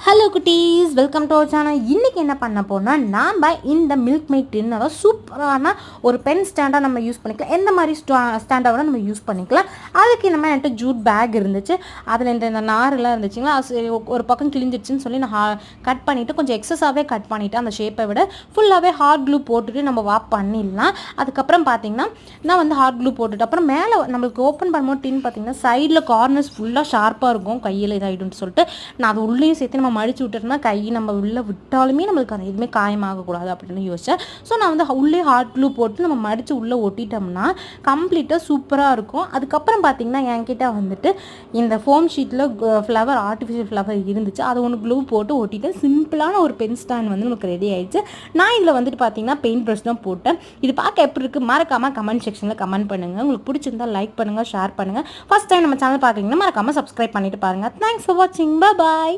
Hello குட்டீஸ், welcome to our channel. இன்றைக்கி என்ன பண்ண போனால் நாம் இந்த மில்க் மேட் டின்னை சூப்பரான ஒரு பென் ஸ்டாண்டாக நம்ம யூஸ் பண்ணிக்கலாம். எந்த மாதிரி ஸ்டாண்டாக நம்ம யூஸ் பண்ணிக்கலாம். அதுக்கு இந்த மாதிரி என்கிட்ட ஜூட் பேக் இருந்துச்சு. அதில் இந்த நாரெல்லாம் இருந்துச்சுங்களா, ஒரு பக்கம் கிழிஞ்சிடுச்சுன்னு சொல்லி நான் கட் பண்ணிவிட்டு கொஞ்சம் எக்ஸஸாகவே கட் பண்ணிவிட்டு அந்த ஷேப்பை விட ஃபுல்லாகவே ஹார்ட் க்ளூ போட்டுட்டு நம்ம வாப் பண்ணிடலாம். அதுக்கப்புறம் பார்த்திங்கன்னா நான் ஹார்ட் க்ளூ போட்டுட்டு அப்புறம் மேலே நம்மளுக்கு ஓப்பன் பண்ணும்போது டின் பார்த்திங்கன்னா சைடில் கார்னர்ஸ் ஃபுல்லாக ஷார்ப்பாக இருக்கும், கையில் இதாகிடும்னு சொல்லிட்டு நான் அது உள்ளேயும் சேர்த்து நம்ம மடிச்சு விட்டுட்டோம்னா கை நம்ம உள்ளே விட்டாலுமே நம்மளுக்கு அது எதுவுமே காயமாகக்கூடாது அப்படின்னு யோசிச்சேன். ஸோ நான் உள்ளே ஹார்ட் க்ளூ போட்டு நம்ம மடித்து உள்ளே ஒட்டிட்டோம்னா கம்ப்ளீட்டாக சூப்பராக இருக்கும். அதுக்கப்புறம் பார்த்திங்கன்னா என்கிட்ட இந்த ஃபோம் ஷீட்டில் ஃப்ளவர், ஆர்டிஃபிஷியல் ஃப்ளவர் இருந்துச்சு. அதை ஒன்று க்ளூ போட்டு ஒட்டிட்டு சிம்பிளான ஒரு பென் ஸ்டாண்ட் நமக்கு ரெடி ஆயிடுச்சு. நான் இதில் பார்த்திங்கன்னா பெயிண்ட் ப்ரஷ் தான் போட்டேன். இது பார்க்க எப்படி இருக்குது மறக்காமல் கமெண்ட் செக்ஷனில் கமெண்ட் பண்ணுங்கள். உங்களுக்கு பிடிச்சிருந்தால் லைக் பண்ணுங்கள், ஷேர் பண்ணுங்கள். ஃபஸ்ட் டைம் நம்ம சேனல் பார்க்குறீங்கன்னா மறக்காமல் சப்ஸ்கிரைப் பண்ணிட்டு பாருங்கள். தேங்க்ஸ் ஃபார் வாட்சிங். பாய்.